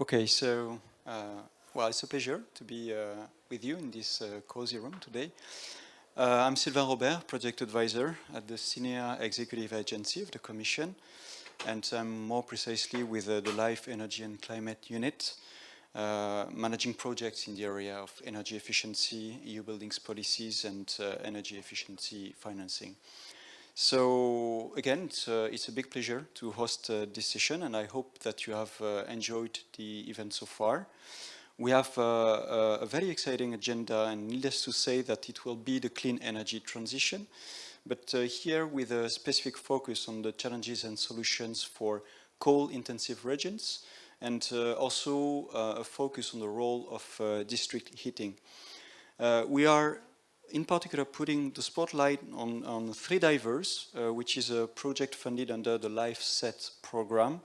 Okay, so, well, it's a pleasure to be with you in this cozy room today. I'm Sylvain Robert, Project Advisor at the CINEA Executive Agency of the Commission, and I'm more precisely with the Life, Energy and Climate Unit, managing projects in the area of energy efficiency, EU buildings policies, and energy efficiency financing. So again, it's a big pleasure to host this session, and I hope that you have enjoyed the event so far. We have a very exciting agenda, and needless to say that it will be the clean energy transition, but here with a specific focus on the challenges and solutions for coal-intensive regions, and also a focus on the role of district heating. We are in particular putting the spotlight on 3DIVERSE, which is a project funded under the LifeSet program,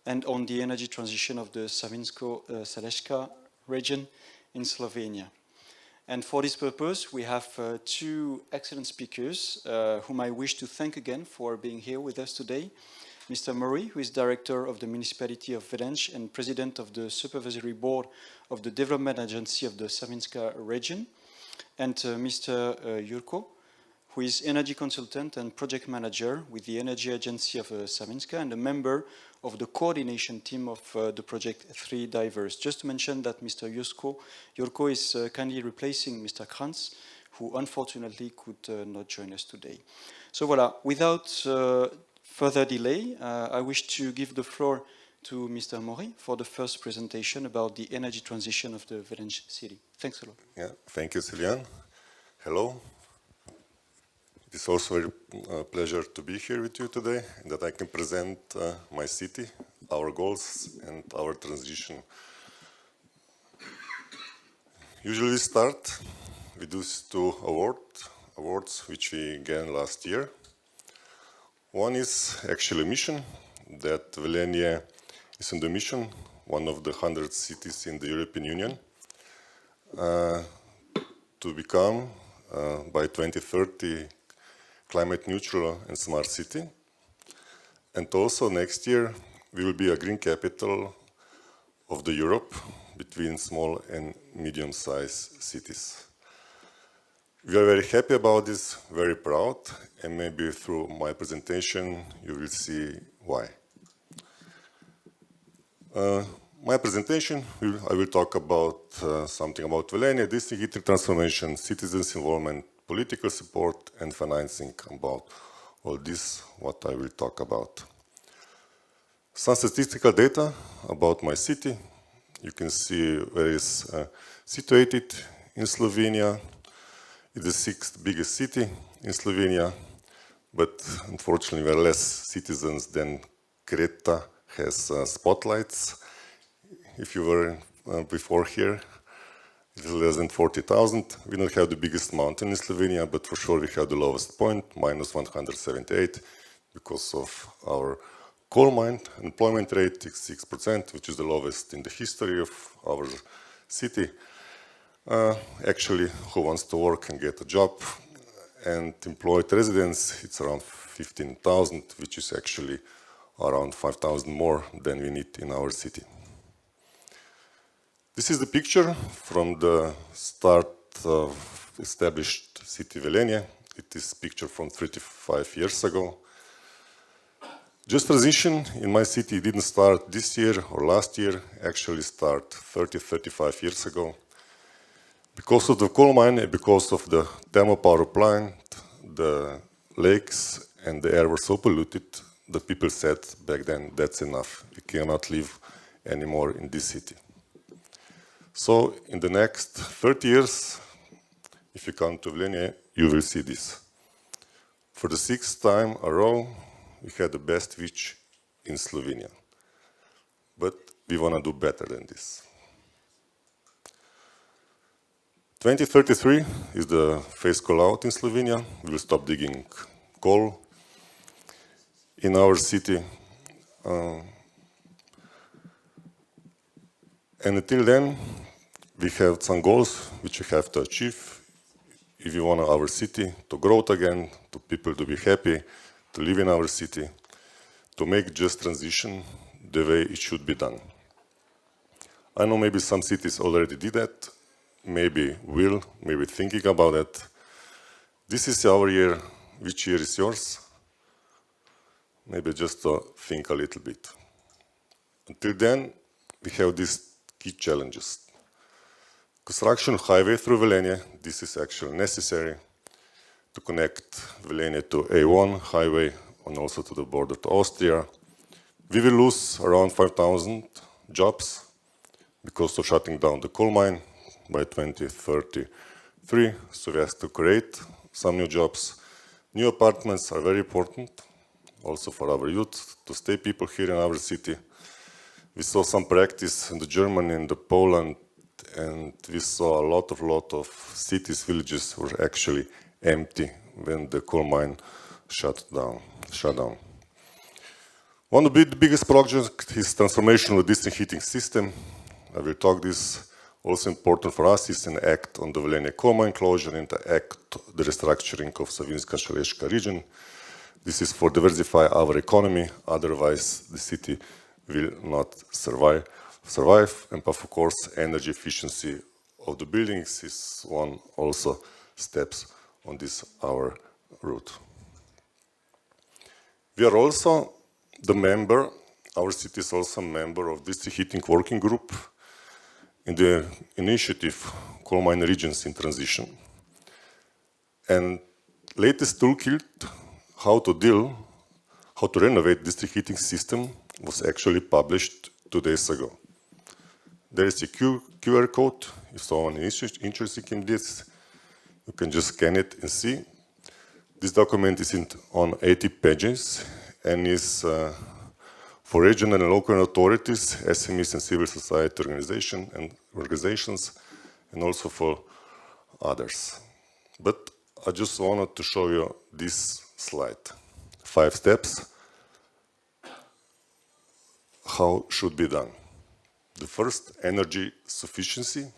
and on the energy transition of the Šaleška region in Slovenia. And for this purpose, we have two excellent speakers whom I wish to thank again for being here with us today. Mr. MORI, who is Director of the Municipality of Velenje and President of the Supervisory Board of the Development Agency of the Savinjska region, and Mr. Jurko, who is Energy Consultant and Project Manager with the Energy Agency of Savinjska and a member of the coordination team of the project 3DIVERSE. Just to mention that Mr. Jurko is kindly replacing Mr. KRAJNC, who unfortunately could not join us today. So voilà, without further delay, I wish to give the floor to Mr. MORI for the first presentation about the energy transition of the Velenje city. Thanks a lot. Yeah, thank you, Sylvain. Hello. It is also a pleasure to be here with you today, and that I can present my city, our goals, and our transition. Usually we start with these two awards which we gained last year. One is actually a mission that Velenje is on the mission, one of the 100 cities in the European Union, to become by 2030 climate neutral and smart city. And also next year we will be a green capital of the Europe between small and medium-sized cities. We are very happy about this, very proud, and maybe through my presentation you will see why. My presentation, I will talk about something about Velenje, district heating transformation, citizens' involvement, political support and financing. About all this, what I will talk about. Some statistical data about my city. You can see where it is situated in Slovenia. It's the 6th biggest city in Slovenia, but unfortunately we are less citizens than Creta has spotlights. If you were before here, it is less than 40,000. We don't have the biggest mountain in Slovenia, but for sure we have the lowest point, minus 178, because of our coal mine. Employment rate is 6%, which is the lowest in the history of our city. Actually, who wants to work and get a job? And employed residents, it's around 15,000, which is actually around 5,000 more than we need in our city. This is the picture from the start of established city Velenje. It is a picture from 35 years ago. Just transition in my city didn't start this year or last year, actually start 35 years ago. Because of the coal mine and because of the thermal power plant, the lakes and the air were so polluted, the people said back then, that's enough. We cannot live anymore in this city. So in the next 30 years, if you come to Velenje, you will see this. For the 6th time a row, we had the best beach in Slovenia. But we want to do better than this. 2033 is the phase call out in Slovenia. We will stop digging coal in our city. And until then, we have some goals which we have to achieve. If we want our city to grow again, to people to be happy, to live in our city, to make just transition the way it should be done. I know maybe some cities already did that, maybe will, maybe thinking about it. This is our year. Which year is yours? Maybe just to think a little bit. Until then, we have these key challenges. Construction of highway through Velenje, this is actually necessary to connect Velenje to A1 highway and also to the border to Austria. We will lose around 5,000 jobs because of shutting down the coal mine by 2033. So we have to create some new jobs. New apartments are very important, also for our youth, to stay people here in our city. We saw some practice in Germany and Poland, and we saw a lot of cities, villages were actually empty when the coal mine shut down. One of the biggest projects is transformation of the district heating system. I will talk this. Also important for us is an act on the Velenje coal mine closure and the act the restructuring of Savinjska Šaleška region. This is for diversify our economy, otherwise the city will not survive. And of course, energy efficiency of the buildings is one also steps on this our route. We are also the member, our city is also a member of district heating working group in the initiative Coal Mine Regions in Transition. And latest toolkit how to renovate district heating system was actually published 2 days ago. There is a QR code. If someone is interested in this, you can just scan it and see. This document is on 80 pages and is for regional and local authorities, SMEs and civil society organizations, and also for others. But I just wanted to show you this slide. 5 steps, how should be done. The first, energy sufficiency.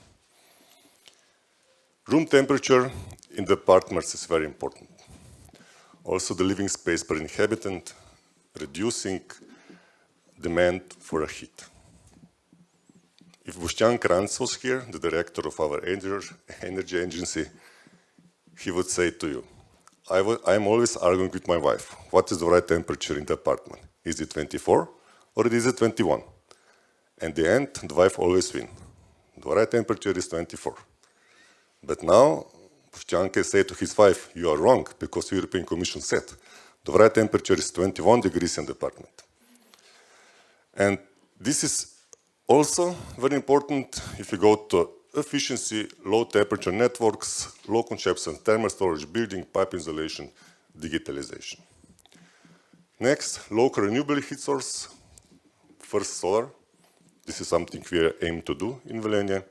Room temperature in the apartments is very important. Also the living space per inhabitant, reducing demand for a heat. If BOŠTJAN KRAJNC was here, the director of our energy agency, he would say to you, I'm always arguing with my wife, what is the right temperature in the apartment? Is it 24 or is it 21? And the end, the wife always wins. The right temperature is 24. But now, BOŠTJAN can say to his wife, you are wrong, because the European Commission said the right temperature is 21 degrees in the apartment. And this is also very important if you go to efficiency, low temperature networks, low consumption, thermal storage, building, pipe insulation, digitalization. Next, local renewable heat source. First, solar. This is something we aim to do in Velenje.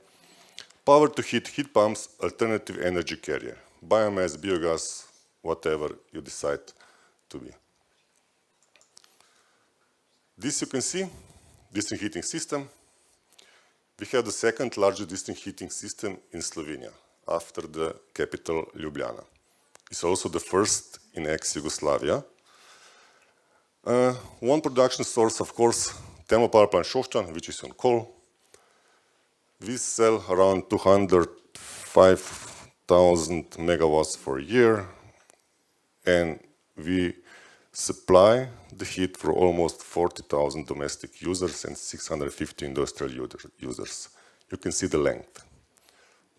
Power to heat pumps, alternative energy carrier, biomass, biogas, whatever you decide to be. This you can see, district heating system. We have the second largest district heating system in Slovenia, after the capital Ljubljana. It's also the first in ex-Yugoslavia. One production source, of course, thermal power plant BOŠTJAN, which is on coal. We sell around 205,000 megawatts for a year, and we supply the heat for almost 40,000 domestic users and 650 industrial users. You can see the length.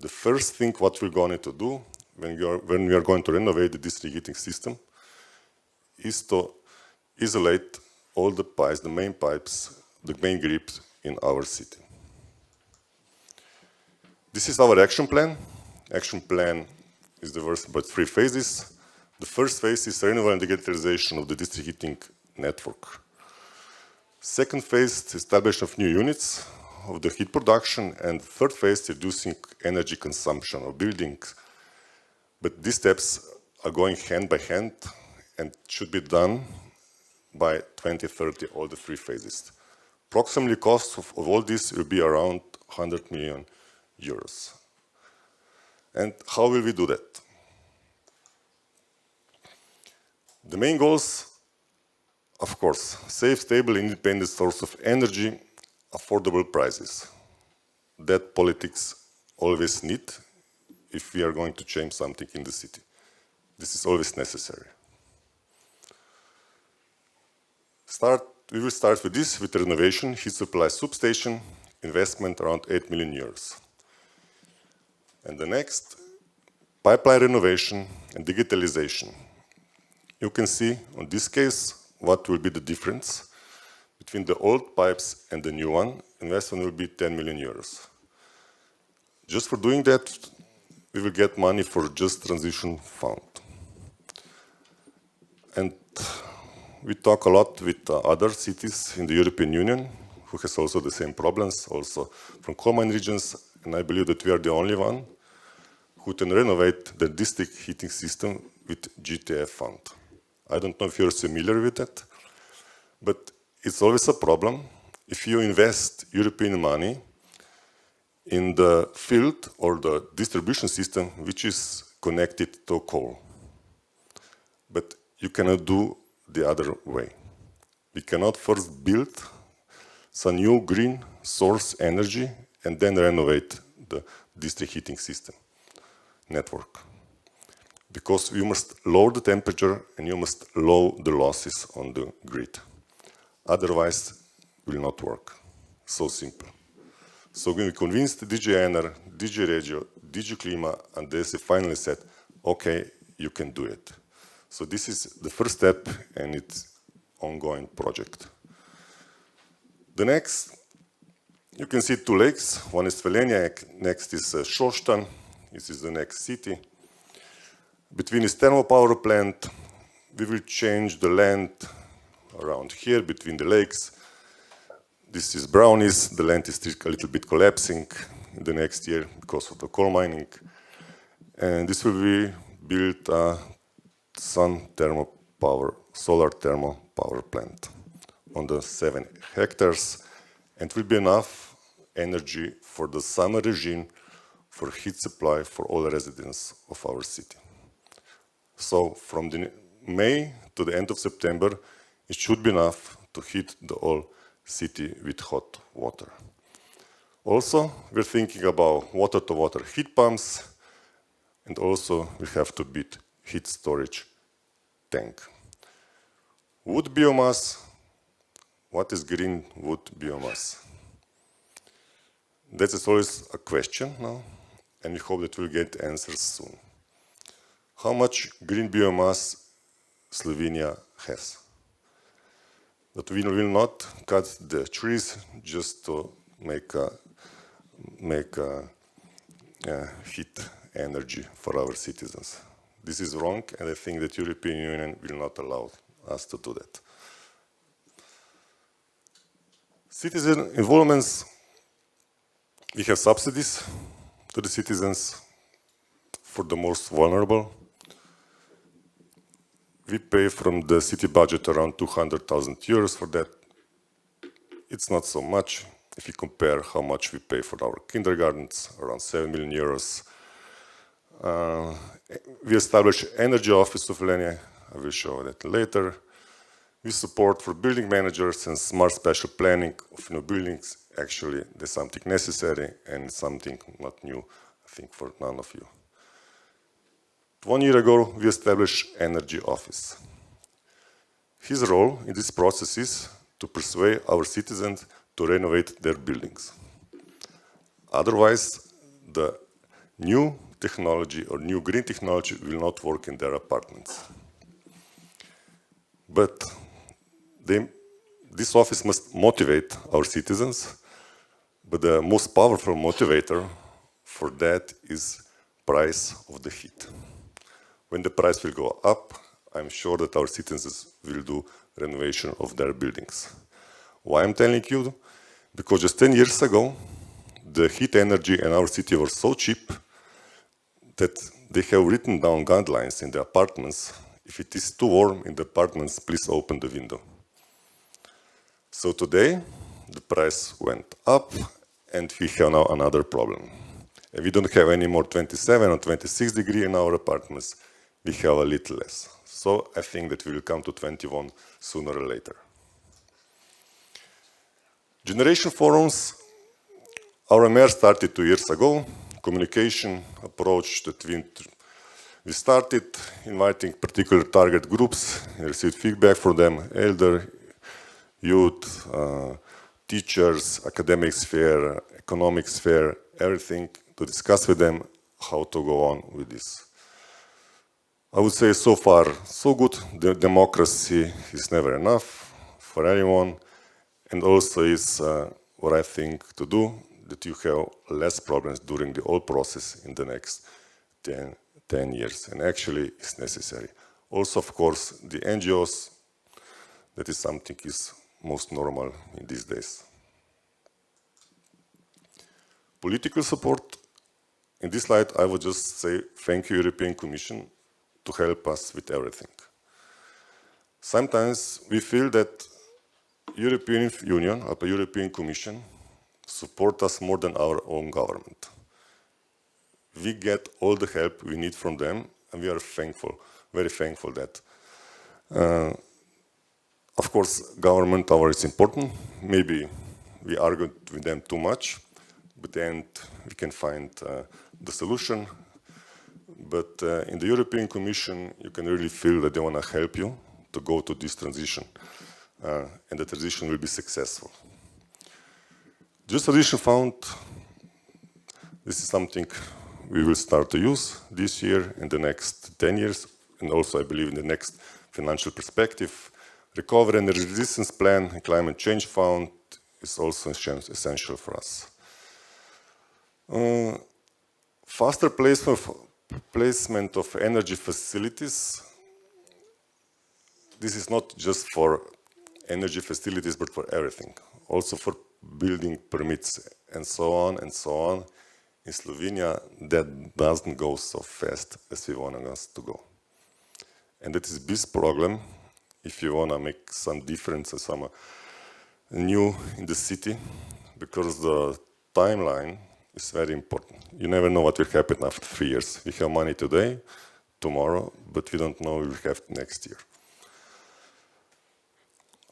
The first thing what we're going to do when we are going to renovate the district heating system is to isolate all the pipes, the main pipes, the main grips in our city. This is our action plan. Action plan is divided by 3 phases. The first phase is renewal and digitalization of the district heating network. Second phase, establishment of new units of the heat production, and third phase, reducing energy consumption of buildings. But these steps are going hand by hand and should be done by 2030, all the 3 phases. Approximately cost of all this will be around 100 million euros. And how will we do that? The main goals, of course, safe, stable, independent source of energy, affordable prices. that politics always need if we are going to change something in the city. This is always necessary. We will start with this, with renovation, heat supply substation, investment around 8 million euros. And the next, pipeline renovation and digitalization. You can see on this case what will be the difference between the old pipes and the new one. Investment will be 10 million euros. Just for doing that, we will get money for just transition fund. And we talk a lot with other cities in the European Union who has also the same problems, also from coal mine regions, and I believe that we are the only one who can renovate the district heating system with GTF fund. I don't know if you're familiar with that, but it's always a problem if you invest European money in the field or the distribution system which is connected to coal. But you cannot do the other way. We cannot first build some new green source energy and then renovate the district heating system network. Because you must lower the temperature and you must lower the losses on the grid. Otherwise, it will not work. So simple. So when we convinced DG Ener, DG Regio, DG Klima, and they finally said, okay, you can do it. So this is the first step and it's ongoing project. The next, you can see two lakes. One is Velenje, next is BOŠTJAN. This is the next city. Between this thermal power plant, we will change the land around here between the lakes. This is brownies, the land is still a little bit collapsing in the next year because of the coal mining. And this will be built a solar thermal power plant on the 7 hectares, and will be enough energy for the summer regime for heat supply for all residents of our city. So from the May to the end of September, it should be enough to heat the whole city with hot water. Also, we're thinking about water-to-water heat pumps, and also we have to build heat storage tank. Wood biomass. What is green wood biomass? That is always a question now, and we hope that we'll get answers soon. How much green biomass Slovenia has? That we will not cut the trees just to make heat energy for our citizens. This is wrong, and I think that European Union will not allow us to do that. Citizen involvements, we have subsidies to the citizens for the most vulnerable. We pay from the city budget around 200,000 euros for that. It's not so much if you compare how much we pay for our kindergartens, around 7 million euros. We established Energy Office of Velenje. I will show that later. We support for building managers and smart spatial planning of new buildings. Actually, there's something necessary and something not new, I think, for none of you. 1 year ago, we established Energy Office. His role in this process is to persuade our citizens to renovate their buildings. Otherwise, the new technology or new green technology will not work in their apartments. But this office must motivate our citizens, but the most powerful motivator for that is price of the heat. When the price will go up, I'm sure that our citizens will do renovation of their buildings. Why I'm telling you? Because just 10 years ago, the heat energy in our city was so cheap that they have written down guidelines in the apartments. If it is too warm in the apartments, please open the window. So today, the price went up, and we have now another problem. We don't have any more 27 or 26 degrees in our apartments. We have a little less. So I think that we will come to 21 sooner or later. Generation forums Our mayor started 2 years ago, communication approach that we started inviting particular target groups, and received feedback from them, elder, youth, teachers, academic sphere, economic sphere, everything, to discuss with them how to go on with this. I would say so far, so good. The democracy is never enough for anyone, and also is what I think to do, that you have less problems during the whole process in the next 10 years, and actually it's necessary. Also, of course, the NGOs, that is something is most normal in these days. Political support. In this slide, I would just say thank you, European Commission, to help us with everything. Sometimes we feel that European Union or the European Commission support us more than our own government. We get all the help we need from them, and we are thankful, very thankful that. Of course, government power is important. Maybe we argued with them too much, but then we can find the solution. But in the European Commission, you can really feel that they want to help you to go to this transition, and the transition will be successful. Just Transition Fund, this is something we will start to use this year, in the next 10 years, and also I believe in the next financial perspective. Recovery and Resistance Plan and Climate Change Fund is also essential for us. Faster placement of energy facilities. This is not just for energy facilities, but for everything. Also for building permits and so on and so on. In Slovenia, that doesn't go so fast as we want us to go. And that is a big problem if you want to make some difference or some new in the city, because the timeline is very important. You never know what will happen after 3 years. We have money today, tomorrow, but we don't know what we will have next year.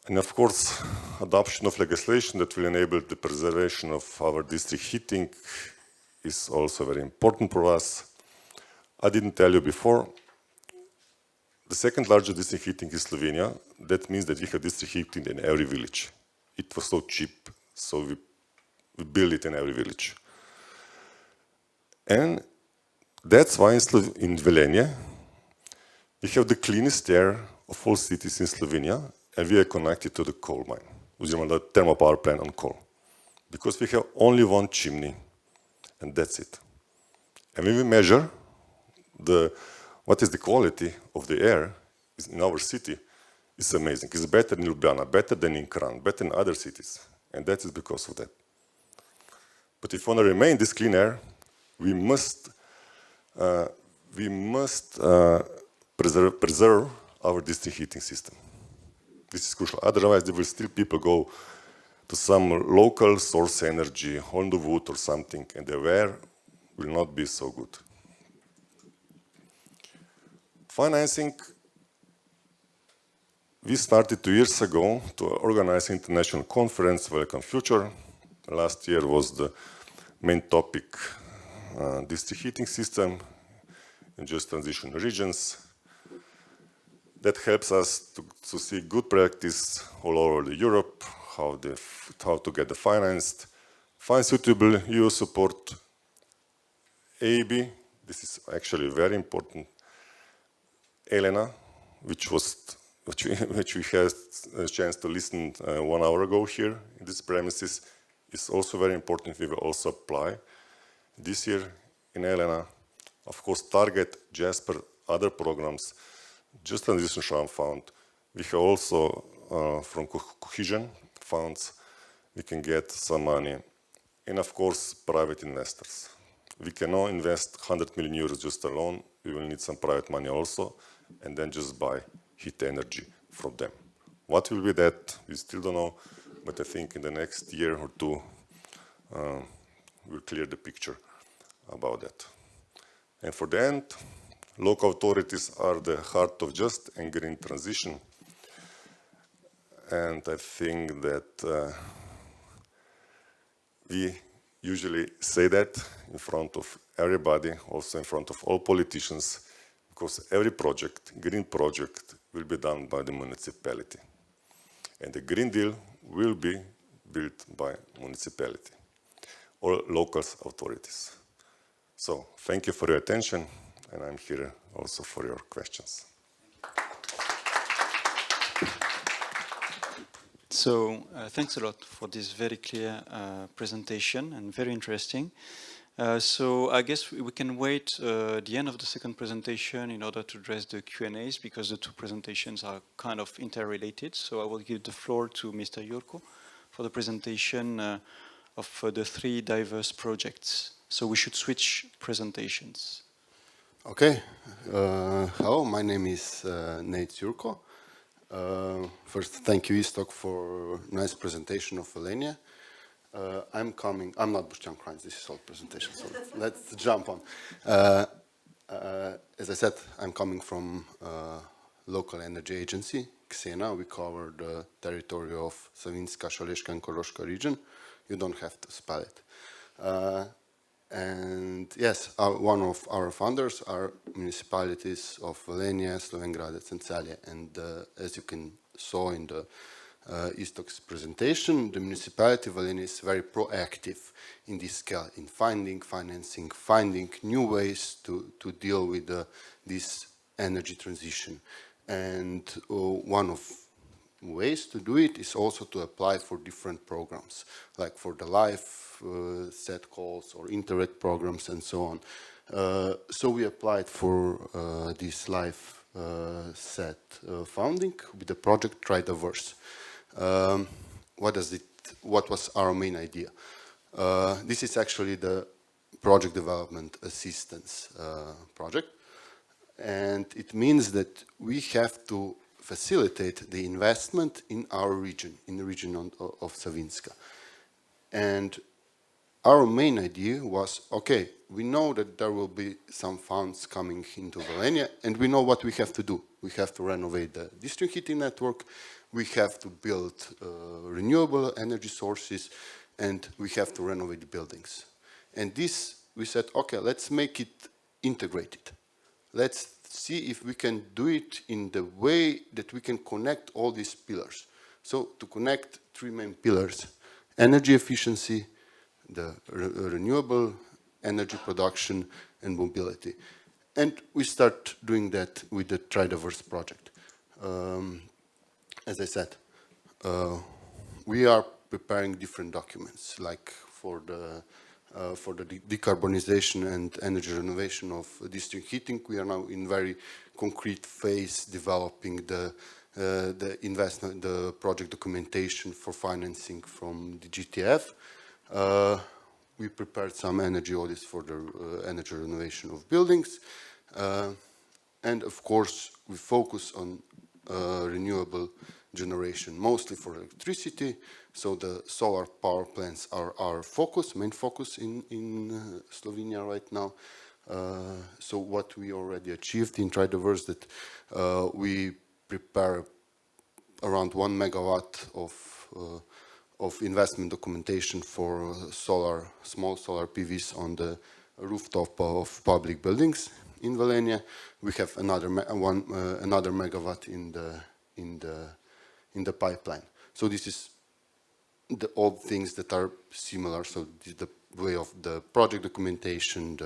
And of course, adoption of legislation that will enable the preservation of our district heating is also very important for us. I didn't tell you before, the second largest district heating is Slovenia. That means that we have district heating in every village. It was so cheap, so we built it in every village. And that's why in Velenje, we have the cleanest air of all cities in Slovenia, and we are connected to the coal mine, the thermal power plant on coal. Because we have only one chimney, and that's it. And when we measure what is the quality of the air in our city, it's amazing. It's better in Ljubljana, better than in KRAJNC, better than other cities. And that is because of that. But if we want to remain this clean air, we must preserve our district heating system. This is crucial. Otherwise, there will still people go to some local source energy, on the wood or something, and the air will not be so good. Financing. We started 2 years ago to organize an international conference, Welcome Future. Last year was the main topic, district heating system in just transition regions. That helps us to see good practice all over Europe, how to get the financed. Find suitable EU support. EIB, this is actually very important. Elena, which we had a chance to listen 1 hour ago here in these premises, is also very important. We will also apply this year in Elena. Of course, Target, Jasper, other programs, Just Transition Fund. We have also from cohesion funds, we can get some money. And of course, private investors. We cannot invest 100 million euros just alone. We will need some private money also, and then just buy heat energy from them. What will be that? We still don't know, but I think in the next year or two, we'll clear the picture about that. And for the end, local authorities are the heart of just and green transition. And I think that we usually say that in front of everybody, also in front of all politicians, because every project, green project, will be done by the municipality. And the Green Deal will be built by municipality or local authorities. So thank you for your attention, and I'm here also for your questions. So thanks a lot for this very clear presentation and very interesting. So I guess we can wait the end of the second presentation in order to address the Q&As, because the two presentations are kind of interrelated. So I will give the floor to Mr. Jurko for the presentation of the 3 diverse projects. So we should switch presentations. Okay. Hello, my name is Nate Jurko. First, thank you, IZTOK, for a nice presentation of Velenje. I'm not BOŠTJAN KRAJNC, this is all presentation, so let's jump on. As I said, I'm coming from local energy agency, CINEA. We cover the territory of Savinjska, Šaleška and Koroška region. You don't have to spell it. And yes, one of our founders are municipalities of Velenje, Slovenj and Celje. And as you can saw in the IZTOK's presentation, the municipality of Velenje is very proactive in this scale, in finding financing, finding new ways to deal with this energy transition. And one of ways to do it is also to apply for different programs, like for the life set calls or Interreg programs and so on. So we applied for this life set funding with the project 3DIVERSE. What was our main idea? This is actually the project development assistance project, and it means that we have to facilitate the investment in our region, in the region of Savinjska. And our main idea was, okay, we know that there will be some funds coming into Velenje, and we know what we have to do. We have to renovate the district heating network, we have to build renewable energy sources, and we have to renovate the buildings. And this, we said, okay, let's make it integrated. Let's see if we can do it in the way that we can connect all these pillars. So to connect 3 main pillars: energy efficiency, the renewable energy production, and mobility. And we start doing that with the 3DIVERSE project. As I said, we are preparing different documents, like for the decarbonization and energy renovation of district heating. We are now in very concrete phase developing the investment, the project documentation for financing from the GTF. We prepared some energy audits for the energy renovation of buildings. And of course, we focus on renewable generation, mostly for electricity. So the solar power plants are our focus, main focus in Slovenia right now. So what we already achieved in 3DIVERSE, that we prepare around 1 megawatt of investment documentation for small solar PVs on the rooftop of public buildings in Velenje. We have another megawatt in the pipeline. So this is all things that are similar. So this is the way of the project documentation,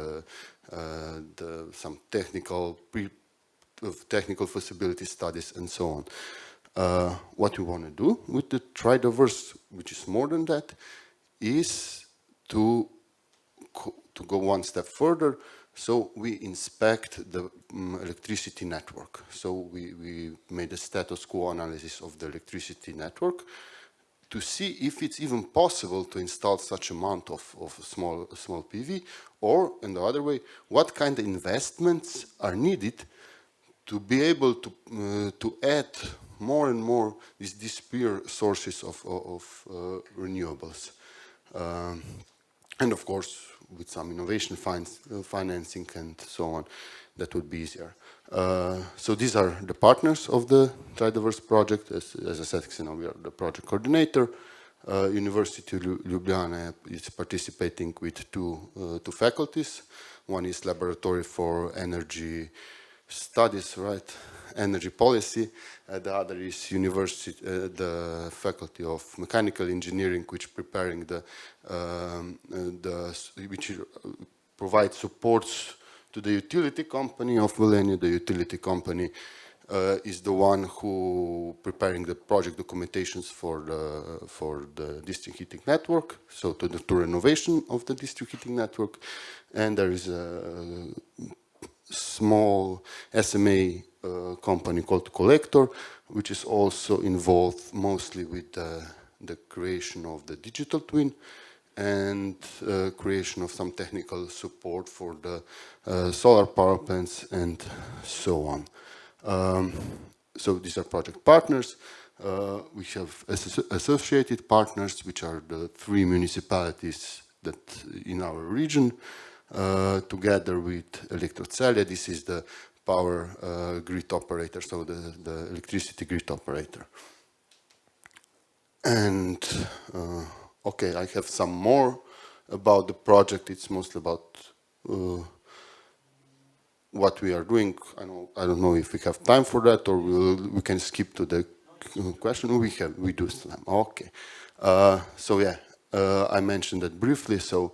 some technical feasibility studies, and so on. What we want to do with the 3DIVERSE, which is more than that, is to go one step further. So we inspect the electricity network. So we made a status quo analysis of the electricity network to see if it's even possible to install such amount of small PV, or in the other way, what kind of investments are needed to be able to add more and more these pure sources of renewables. And of course, with some innovation financing and so on, that would be easier. So these are the partners of the 3DIVERSE project. As I said, we are the project coordinator. University of Ljubljana is participating with two faculties. One is Laboratory for Energy Studies, right? Energy Policy. The other is the Faculty of Mechanical Engineering, which preparing which provides supports to the utility company of Velenje. The utility company is the one who preparing the project documentations for the district heating network, so to renovation of the district heating network. And there is a small SMA company called Collector, which is also involved mostly with the creation of the digital twin and creation of some technical support for the solar power plants and so on. So these are project partners. We have associated partners, which are the 3 municipalities that in our region, together with Elektrocelje. This is the power grid operator, so the electricity grid operator. And okay, I have some more about the project. It's mostly about what we are doing. I don't know if we have time for that, or we can skip to the question. We do time. Okay. So yeah, I mentioned that briefly. So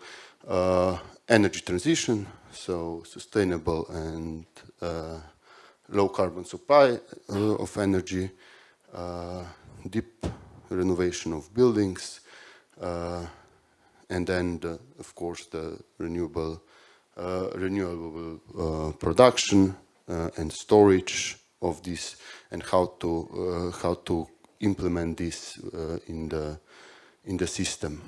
energy transition, so sustainable and low carbon supply of energy, deep renovation of buildings, and then of course the renewable production and storage of this, and how to implement this in the system.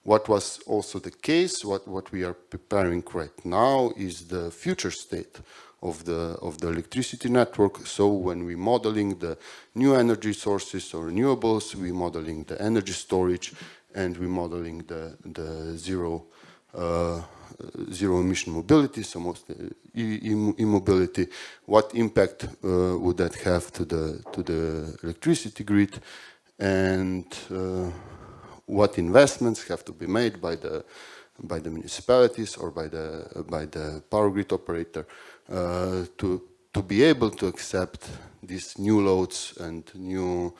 What was also the case, what we are preparing right now is the future state of the electricity network. So when we modeling the new energy sources or renewables, we modeling the energy storage, and we modeling the zero emission mobility, so mostly e-mobility. What impact would that have to the electricity grid, and what investments have to be made by the municipalities or by the power grid operator to be able to accept these new loads and new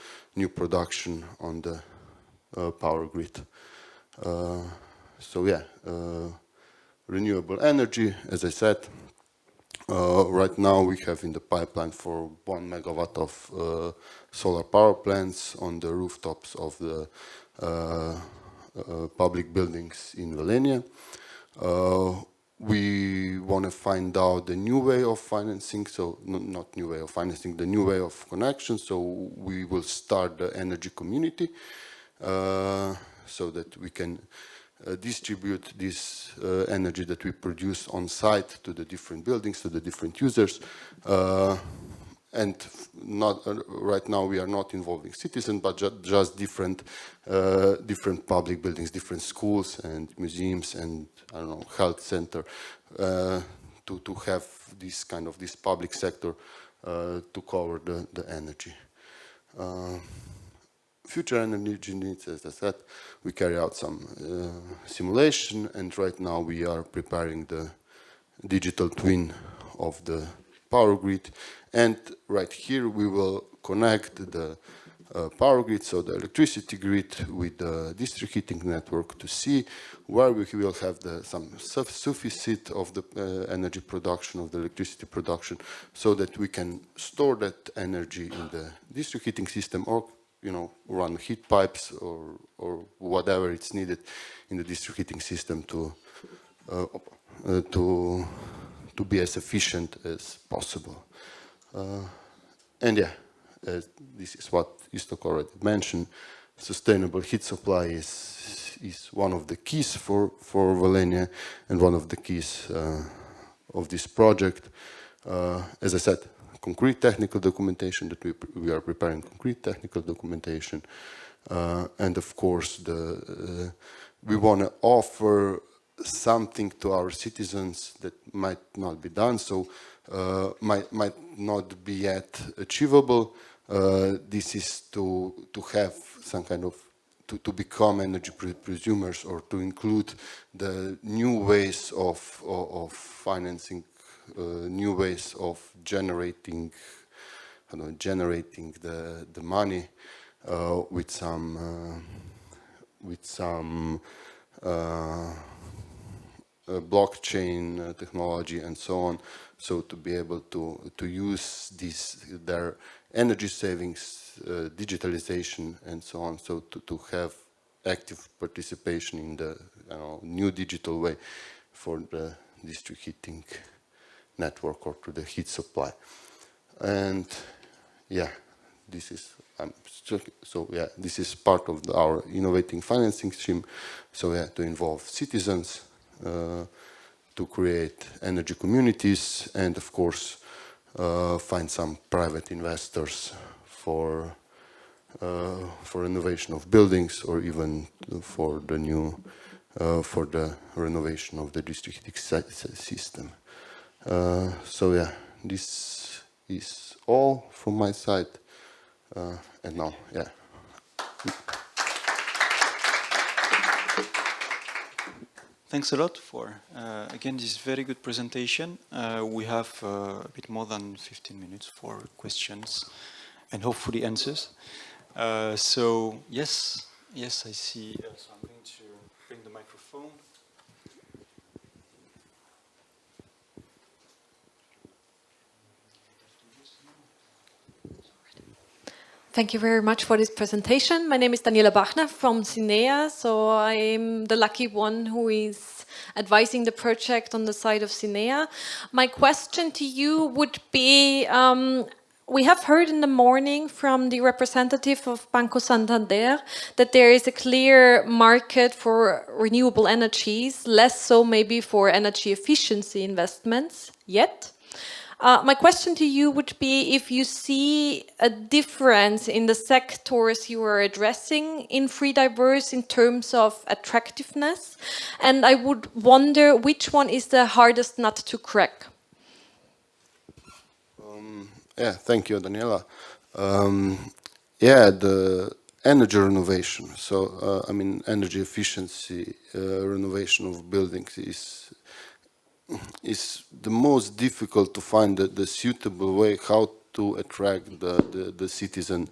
production on the power grid. So yeah, renewable energy, as I said, right now we have in the pipeline for 1 megawatt of solar power plants on the rooftops of the public buildings in Velenje. We want to find out the new way of financing, so not new way of financing, the new way of connection. So we will start the energy community so that we can distribute this energy that we produce on site to the different buildings, to the different users. And not right now we are not involving citizens, but just different public buildings, different schools and museums and I don't know, health center, to have this kind of this public sector to cover the energy. Future energy needs, as I said, we carry out some simulation, and right now we are preparing the digital twin of the power grid. And right here we will connect the power grid, so the electricity grid, with the district heating network to see where we will have some sufficient of the energy production, of the electricity production, so that we can store that energy in the district heating system, or run heat pipes or whatever it's needed in the district heating system to be as efficient as possible. And yeah, this is what IZTOK already mentioned. Sustainable heat supply is one of the keys for Velenje, and one of the keys of this project. As I said, concrete technical documentation, that we are preparing concrete technical documentation, and of course we want to offer something to our citizens that might not be done, so might not be yet achievable. this is to have some kind of to become energy prosumers, or to include the new ways of financing, new ways of generating the money with some blockchain technology and so on. So to be able to use their energy savings, digitalization and so on, so to have active participation in the new digital way for the district heating network or to the heat supply. And yeah, this is this is part of our innovating financing stream. So yeah, to involve citizens, to create energy communities, and of course find some private investors for renovation of buildings, or even for the new for the renovation of the district heating system. So yeah, this is all from my side, and now yeah. Thanks a lot for, again, this very good presentation. We have a bit more than 15 minutes for questions and hopefully answers. So, yes, I see. So I'm going to bring the microphone. Thank you very much for this presentation. My name is Daniela Bachner from CINEA. So I'm the lucky one who is advising the project on the side of CINEA. My question to you would be, we have heard in the morning from the representative of Banco Santander that there is a clear market for renewable energies, less so maybe for energy efficiency investments yet. My question to you would be if you see a difference in the sectors you are addressing in 3DIVERSE in terms of attractiveness, and I would wonder which one is the hardest nut to crack. Yeah, thank you, Daniela. Yeah, the energy renovation. So, I mean, energy efficiency renovation of buildings is the most difficult to find the suitable way how to attract the citizen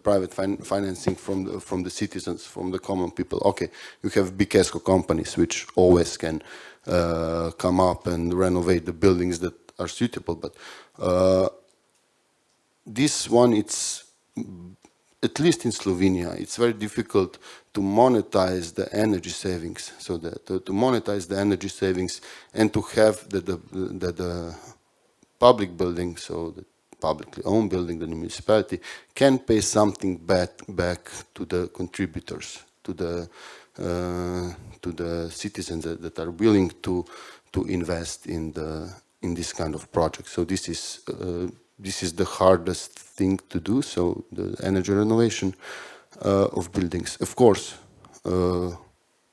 private financing from the citizens, from the common people. Okay, you have big ESCO companies which always can come up and renovate the buildings that are suitable, but this one, it's at least in Slovenia, it's very difficult to monetize the energy savings. So that to monetize the energy savings and to have the public building, so the publicly owned building, the municipality, can pay something back to the contributors, to the citizens that are willing to invest in this kind of project. So this is the hardest thing to do. So the energy renovation of buildings. Of course,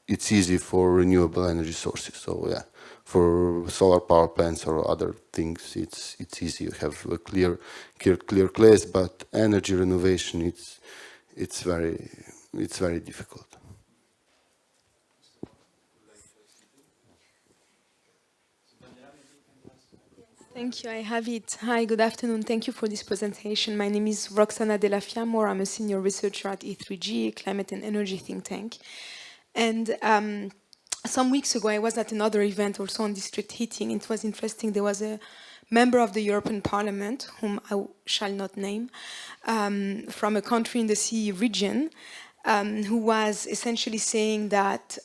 it's easy for renewable energy sources. So yeah, for solar power plants or other things, it's easy. You have a clear place. But energy renovation, it's very difficult. Thank you, I have it. Hi, good afternoon. Thank you for this presentation. My name is Roxana de la Fiamor. I'm a senior researcher at E3G, a climate and energy think tank. And some weeks ago, I was at another event also on district heating. It was interesting. There was a member of the European Parliament, whom I shall not name, from a country in the CE region, who was essentially saying that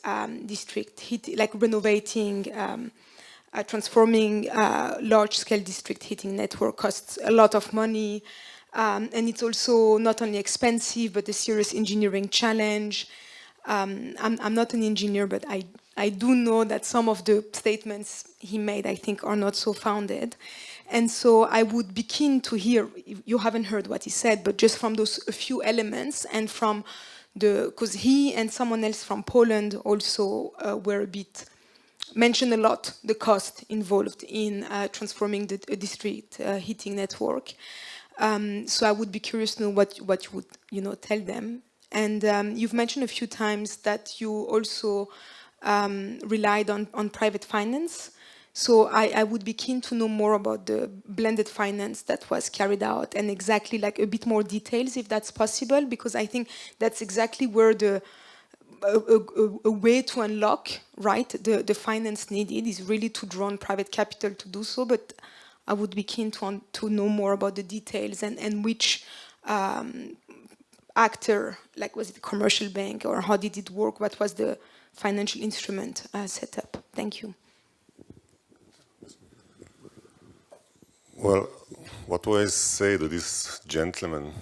district heating, like renovating, transforming large-scale district heating network costs a lot of money, and it's also not only expensive, but a serious engineering challenge. I'm not an engineer, but I do know that some of the statements he made, I think, are not so founded. And so I would be keen to hear, you haven't heard what he said, but just from those a few elements, and from because he and someone else from Poland also were a bit, mentioned a lot the cost involved in transforming the district heating network. So I would be curious to know what you would tell them. And you've mentioned a few times that you also relied on private finance. So I would be keen to know more about the blended finance that was carried out and exactly like a bit more details if that's possible, because I think that's exactly where a way to unlock, right, the finance needed is really to draw on private capital to do so. But I would be keen to know more about the details and which actor, like was it a commercial bank or how did it work? What was the financial instrument set up? Thank you. Well, what do I say to this gentleman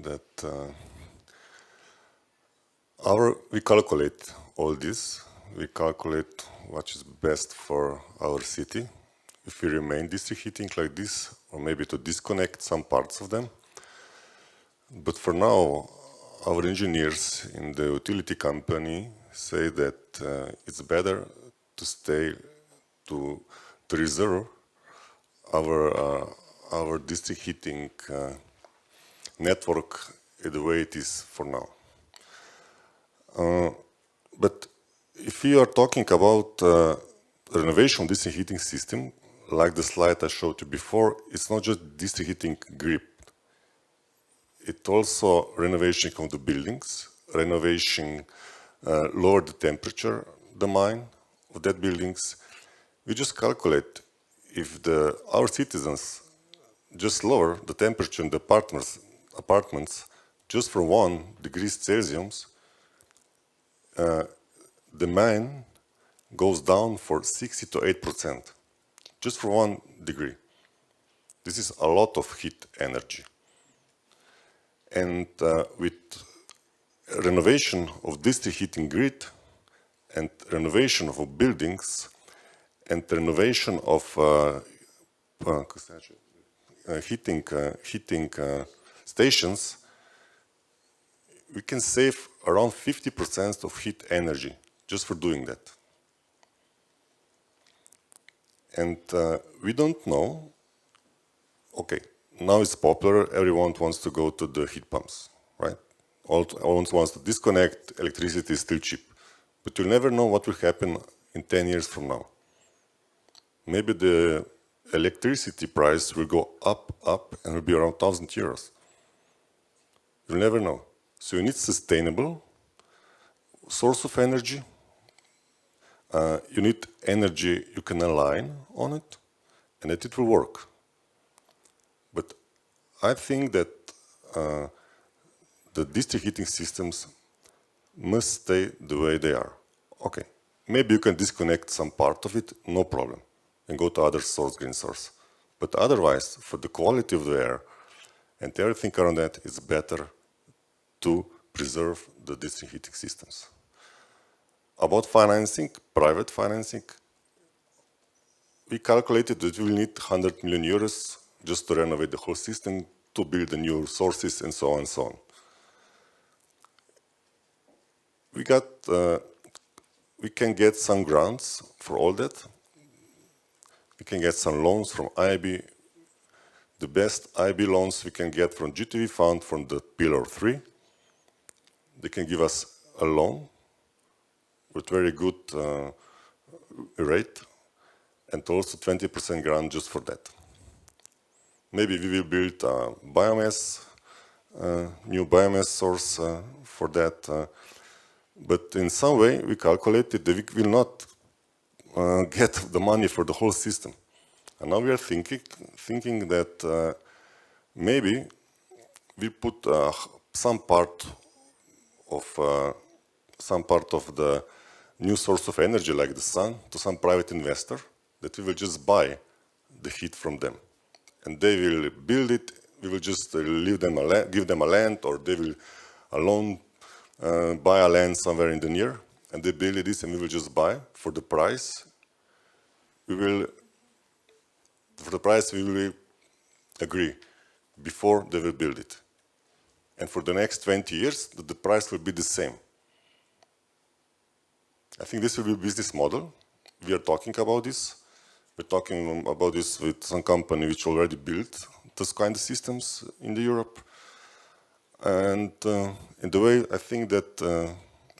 that we calculate all this, we calculate what is best for our city, if we remain district heating like this, or maybe to disconnect some parts of them. But for now, our engineers in the utility company say that it's better to stay, to reserve our district heating network the way it is for now. But if we are talking about renovation of district heating system, like the slide I showed you before, it's not just district heating grid. It's also renovation of the buildings, renovation, lower the temperature, the mine of that buildings. We just calculate if our citizens just lower the temperature in the apartments just for 1 degree Celsius, the mine goes down for 60 to 8%, just for 1 degree. This is a lot of heat energy. And with renovation of district heating grid and renovation of buildings and renovation of heating stations, we can save around 50% of heat energy just for doing that. And we don't know, okay, now it's popular, everyone wants to go to the heat pumps, right? Everyone wants to disconnect, electricity is still cheap. But you'll never know what will happen in 10 years from now. Maybe the electricity price will go up, and will be around 1,000 euros. You'll never know. So you need sustainable source of energy. You need energy you can align on it, and that it will work. But I think that the district heating systems must stay the way they are. Okay, maybe you can disconnect some part of it, no problem, and go to other source, green source. But otherwise, for the quality of the air and everything around that, it's better to preserve the district heating systems. About financing, private financing, we calculated that we will need 100 million euros just to renovate the whole system, to build the new sources, and so on and so on. We can get some grants for all that. We can get some loans from IB. The best IB loans we can get from GTV fund from the Pillar 3. They can give us a loan with very good rate, and also 20% grant just for that. Maybe we will build a biomass, new biomass source for that. But in some way, we calculated that we will not get the money for the whole system. And now we are thinking that maybe we put some part of the new source of energy, like the sun, to some private investor, that we will just buy the heat from them. And they will build it, we will just give them a land, or they will alone buy a land somewhere in the near, and they build this, and we will just buy for the price. We will agree before they will build it. And for the next 20 years, the price will be the same. I think this will be a business model. We are talking about this. We're talking about this with some company which already built those kind of systems in Europe. And in the way, I think that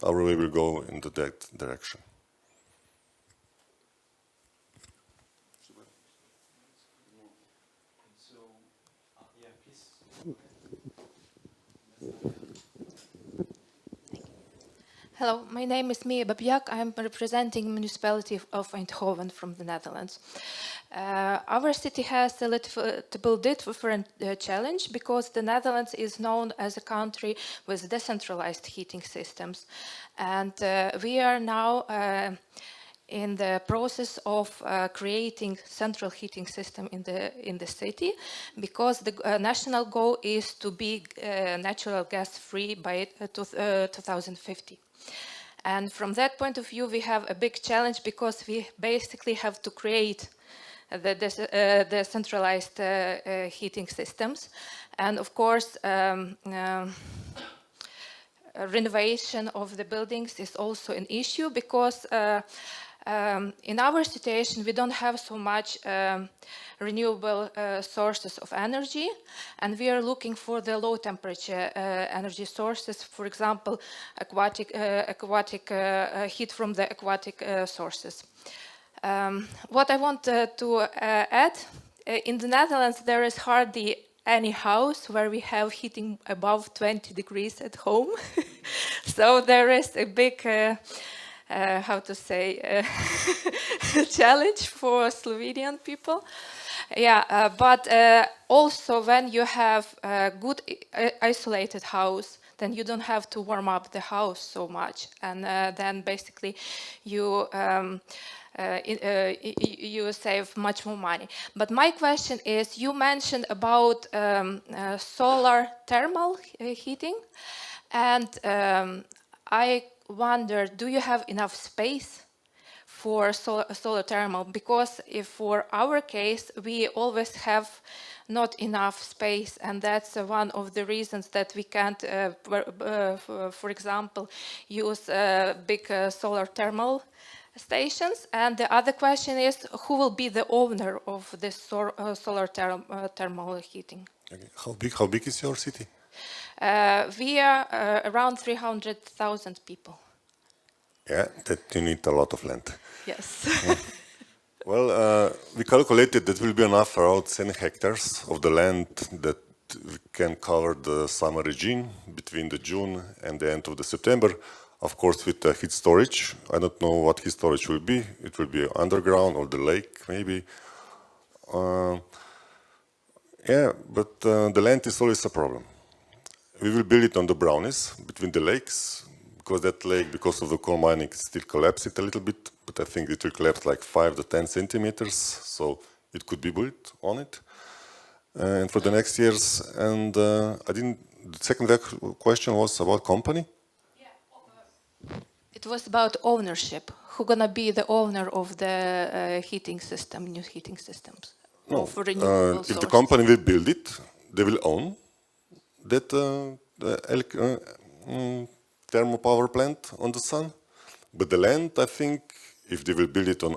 our way will go into that direction. Hello, my name is Mia Babjak. I'm representing Municipality of Eindhoven from the Netherlands. Our city has a little different challenge because the Netherlands is known as a country with decentralized heating systems. And we are now in the process of creating central heating system in the city, because the national goal is to be natural gas free by 2050. And from that point of view, we have a big challenge because we basically have to create the centralized heating systems. And of course, renovation of the buildings is also an issue because in our situation, we don't have so much renewable sources of energy, and we are looking for the low temperature energy sources, for example, aquatic heat from the aquatic sources. What I want to add, in the Netherlands, there is hardly any house where we have heating above 20 degrees at home. So there is a big how to say, challenge for Slovenian people. Yeah, but also when you have a good isolated house, then you don't have to warm up the house so much. And then basically you you save much more money. But my question is, you mentioned about solar thermal heating, and I wonder, do you have enough space for solar thermal? Because if for our case, we always have not enough space, and that's one of the reasons that we can't, for example, use big solar thermal stations. And the other question is, who will be the owner of this solar thermal heating? Okay. How big is your city? We are around 300,000 people. Yeah, that you need a lot of land. Yes. Well, we calculated that will be enough around 10 hectares of the land that we can cover the summer regime between the June and the end of the September. Of course, with heat storage. I don't know what heat storage will be. It will be underground or the lake, maybe. Yeah, but the land is always a problem. We will build it on the brownies between the lakes, because that lake, because of the coal mining, still collapsed a little bit, but I think it will collapse like 5 to 10 centimeters, so it could be built on it. And for the next years, and the second question was about company? Yeah, it was about ownership. Who's gonna be the owner of the heating system, new heating systems? No, for renewable if the sources? company will build it, they will own that thermal power plant on the sun. But the land, I think, if they will build it on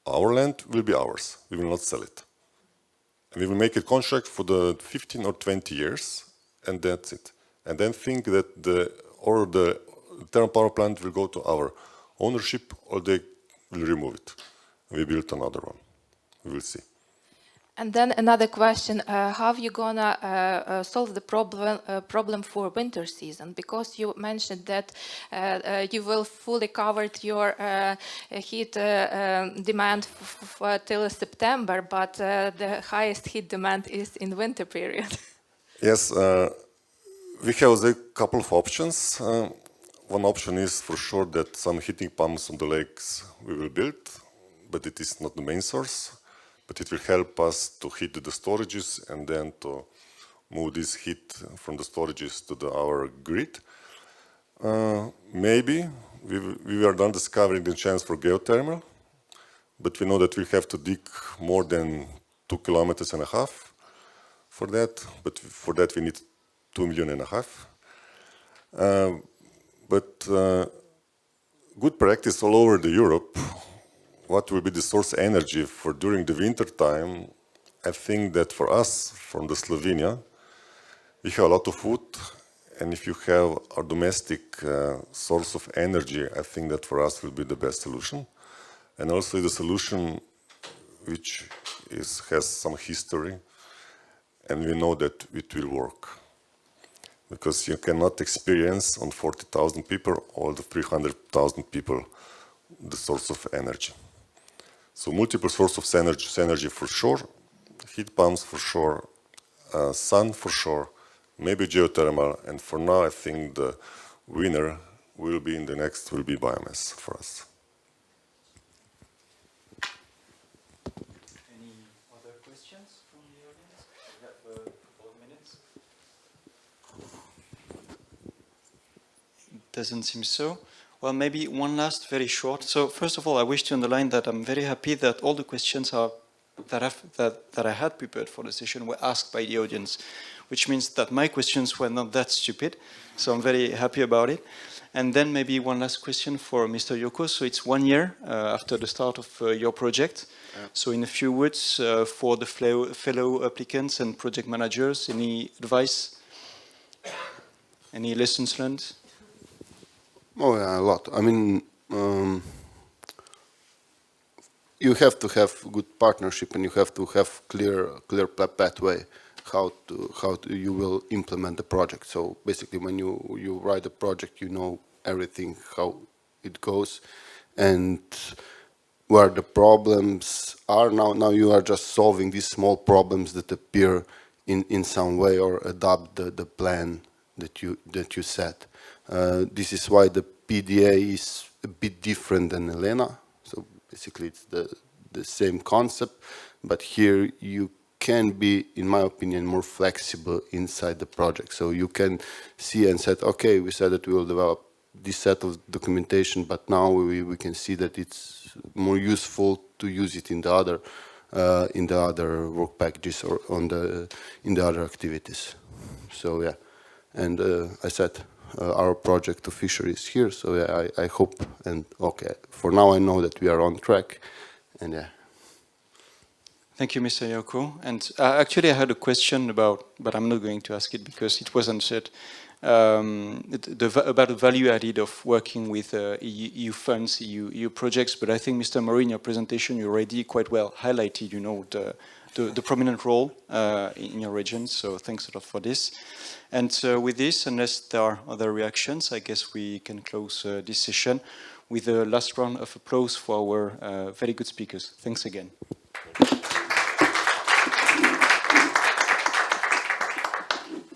our land, will be ours. We will not sell it. And we will make a contract for the 15 or 20 years, and that's it. And then think that the thermal power plant will go to our ownership, or they will remove it. We build another one. We will see. And then another question, how are you gonna solve the problem for winter season? Because you mentioned that you will fully cover your heat demand till September, but the highest heat demand is in winter period. Yes, we have a couple of options. One option is for sure that some heating pumps on the lakes we will build, but it is not the main source. But it will help us to heat the storages and then to move this heat from the storages to our grid. Maybe we are done discovering the chance for geothermal, but we know that we have to dig more than 2.5 kilometers for that. But for that we need 2.5 million. But good practice all over Europe. What will be the source energy for during the winter time? I think that for us, from the Slovenia, we have a lot of food, and if you have a domestic source of energy, I think that for us will be the best solution. And also the solution which has some history, and we know that it will work. Because you cannot experience on 40,000 people, all the 300,000 people, the source of energy. So multiple sources of energy for sure, heat pumps for sure, sun for sure, maybe geothermal, and for now I think the winner will be biomass for us. Any other questions from the audience? We have a couple of minutes. Doesn't seem so. Well, maybe one last, very short. So first of all, I wish to underline that I'm very happy that all the questions that I had prepared for the session were asked by the audience, which means that my questions were not that stupid. So I'm very happy about it. And then maybe one last question for Mr. Yoko. So it's 1 year after the start of your project. Yeah. So in a few words, for the fellow applicants and project managers, any advice? Any lessons learned? Oh yeah, a lot. I mean, you have to have good partnership, and you have to have clear pathway how you will implement the project. So basically, when you write a project, you know everything how it goes, and where the problems are. Now you are just solving these small problems that appear in some way, or adapt the plan that you set. This is why the PDA is a bit different than Elena. So basically it's the same concept, but here you can be, in my opinion, more flexible inside the project. So you can see and say, okay, we said that we will develop this set of documentation, but now we can see that it's more useful to use it in the other work packages or in the other activities. So yeah, and I said, our project to fisheries here, so yeah, I hope, and okay, for now I know that we are on track, and yeah. Thank you, Mr. Yoko. And actually I had a question about, but I'm not going to ask it because it was answered, about the value added of working with EU funds, EU projects, but I think, Mr. MORI, in your presentation, you already quite well highlighted, you know, the prominent role in your region, so thanks a lot for this. And with this, unless there are other reactions, I guess we can close this session with a last round of applause for our very good speakers. Thanks again.